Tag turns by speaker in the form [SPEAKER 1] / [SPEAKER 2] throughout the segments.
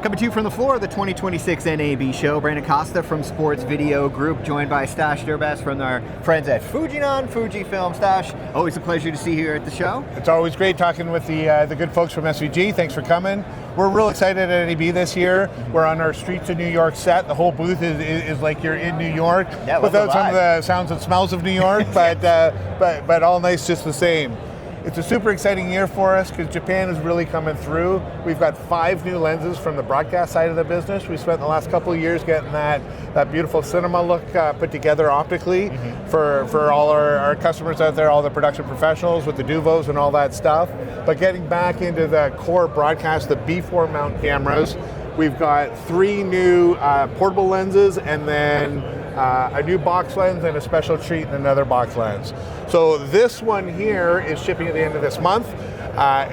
[SPEAKER 1] Coming to you from the floor of the 2026 NAB Show, Brandon Costa from Sports Video Group, joined by Stosh Durbacz from our friends at Fujinon, Fujifilm. Stosh, always a pleasure to see you here at the show.
[SPEAKER 2] It's always great talking with the good folks from SVG. Thanks for coming. We're real excited at NAB this year. We're on our Streets of New York set. The whole booth is like you're in New York, without some of the sounds and smells of New York, but all nice just the same. It's a super exciting year for us because Japan is really coming through. We've got 5 new lenses from the broadcast side of the business. We spent the last couple of years getting that beautiful cinema look put together optically for all our customers out there, all the production professionals with the Duvos and all that stuff. But getting back into the core broadcast, the B4 mount cameras, we've got 3 new portable lenses and then a new box lens and a special treat and another box lens. So this one here is shipping at the end of this month.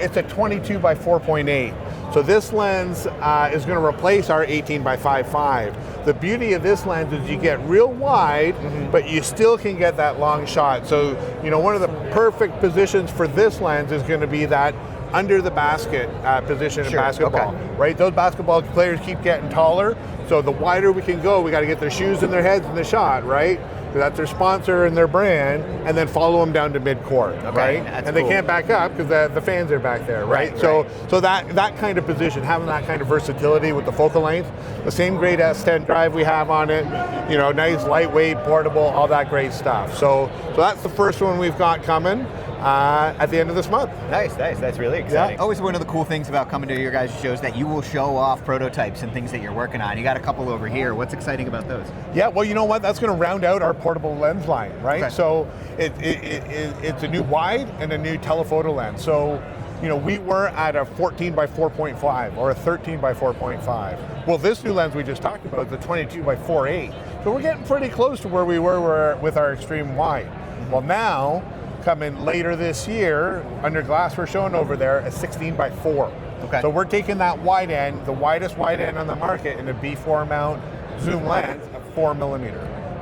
[SPEAKER 2] It's a 22 by 4.8. So this lens is going to replace our 18 by 5.5. The beauty of this lens is you get real wide, but you still can get that long shot. So, you know, one of the perfect positions for this lens is going to be that under the basket position in basketball, right? Those basketball players keep getting taller, so the wider we can go, we got to get their shoes in their heads in the shot, right? So that's their sponsor and their brand, and then follow them down to mid-court, right? And they can't back up because the fans are back there, right? So that kind of position, having that kind of versatility with the focal length, the same great S10 drive we have on it, you know, nice, lightweight, portable, all that great stuff. So that's the first one we've got coming at the end of this month.
[SPEAKER 1] Nice. That's really exciting. Always one of the cool things about coming to your guys' shows that you will show off prototypes and things that you're working on. You got a couple over here. What's exciting about those?
[SPEAKER 2] Yeah, well, you know what? That's going to round out our portable lens line, right? Okay. So it's a new wide and a new telephoto lens. So, you know, we were at a 14 by 4.5 or a 13 by 4.5. Well, this new lens we just talked about is the 22 by 4.8. So we're getting pretty close to where we were with our extreme wide. Well, now, coming later this year, under glass we're showing over there a 16 by 4. Okay. So we're taking that wide end, the widest wide end on the market, in a B4 mount zoom lens of 4 millimeter.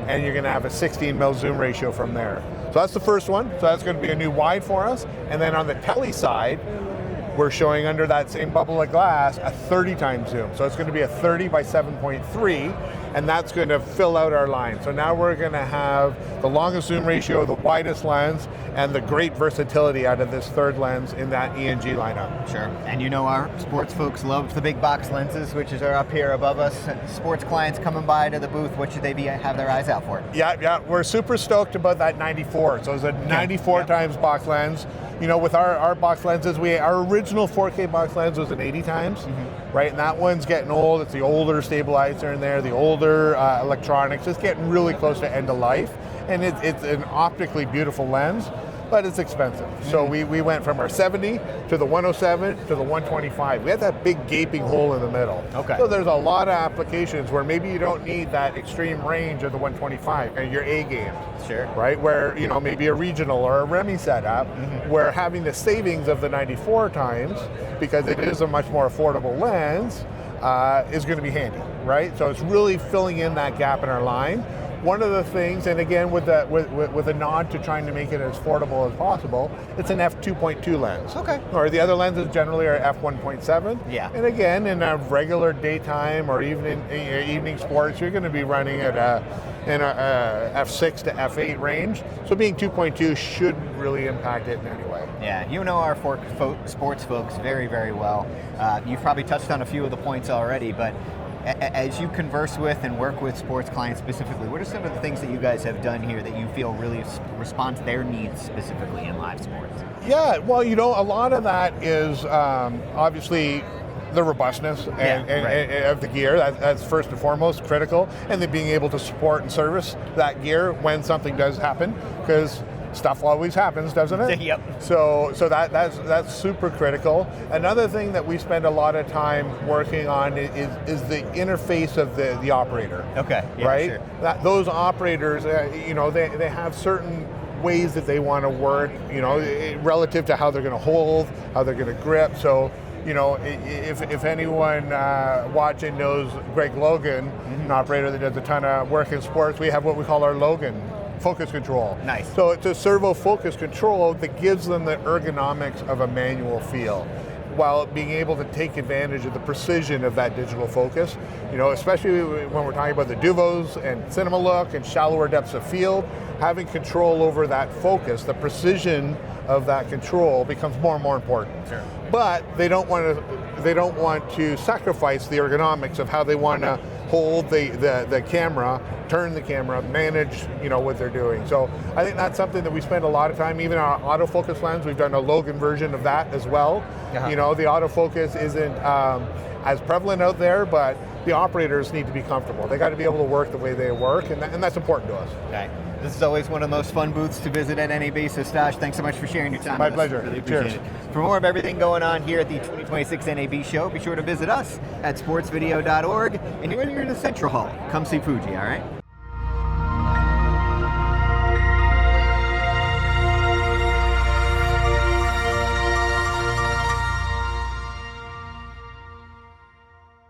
[SPEAKER 2] And you're gonna have a 16 mil zoom ratio from there. So that's the first one. So that's gonna be a new wide for us. And then on the tele side, we're showing under that same bubble of glass a 30 times zoom. So it's gonna be a 30 by 7.3, and that's gonna fill out our line. So now we're gonna have the longest zoom ratio, the widest lens, and the great versatility out of this third lens in that ENG lineup.
[SPEAKER 1] Sure, and you know our sports folks love the big box lenses, which are up here above us. Sports clients coming by to the booth, what should they have their eyes out for? Yeah,
[SPEAKER 2] we're super stoked about that 94. So it's a 94 times box lens. You know, with our box lenses, our original 4K box lens was an 80 times, right? And that one's getting old. It's the older stabilizer in there, the older electronics. It's getting really close to end of life. And it's an optically beautiful lens, but it's expensive. So we went from our 70 to the 107 to the 125. We had that big gaping hole in the middle. Okay. So there's a lot of applications where maybe you don't need that extreme range of the 125 and your A game.
[SPEAKER 1] Sure. Right?
[SPEAKER 2] Where, you know, maybe a regional or a REMI setup, where having the savings of the 94 times, because it is a much more affordable lens, is going to be handy, right? So it's really filling in that gap in our line. One of the things, and again with a nod to trying to make it as affordable as possible, it's an f2.2 lens. Okay. Or the other lenses generally are f1.7. Yeah. And again, in a regular daytime or evening sports, you're going to be running at in a f6 to f8 range. So being 2.2 shouldn't really impact it in any way.
[SPEAKER 1] Yeah, you know our sports folks very, very well. You've probably touched on a few of the points already, but as you converse with and work with sports clients specifically, what are some of the things that you guys have done here that you feel really respond to their needs specifically in live sports? Yeah,
[SPEAKER 2] well, you know, a lot of that is obviously the robustness of the gear. That's first and foremost critical, and then being able to support and service that gear when something does happen, because stuff always happens, doesn't it?
[SPEAKER 1] Yep.
[SPEAKER 2] So that's super critical. Another thing that we spend a lot of time working on is the interface of the operator.
[SPEAKER 1] Okay. Yeah,
[SPEAKER 2] right.
[SPEAKER 1] Sure.
[SPEAKER 2] Those operators, you know, they have certain ways that they want to work, you know, relative to how they're going to hold, how they're going to grip. So, you know, if anyone watching knows Greg Logan, an operator that does a ton of work in sports, we have what we call our Logan focus control.
[SPEAKER 1] Nice.
[SPEAKER 2] So it's a servo focus control that gives them the ergonomics of a manual feel. while being able to take advantage of the precision of that digital focus. You know, especially when we're talking about the Duvos and cinema look and shallower depths of field, having control over that focus, the precision of that control becomes more and more important.
[SPEAKER 1] Sure.
[SPEAKER 2] But they don't want to sacrifice the ergonomics of how they want to hold the camera, turn the camera, manage, you know, what they're doing. So I think that's something that we spend a lot of time, even our autofocus lens, we've done a Logan version of that as well. You know, the autofocus isn't as prevalent out there, but the operators need to be comfortable. They got to be able to work the way they work, and that's important to us.
[SPEAKER 1] Okay. This is always one of the most fun booths to visit at NAB, so Stosh, thanks so much for sharing your time
[SPEAKER 2] My
[SPEAKER 1] with
[SPEAKER 2] pleasure.
[SPEAKER 1] us. Really appreciate
[SPEAKER 2] Cheers.
[SPEAKER 1] it. For more of everything going on here at the 2026 NAB Show, be sure to visit us at sportsvideo.org, and when you're in the Central Hall, come see Fuji, all right?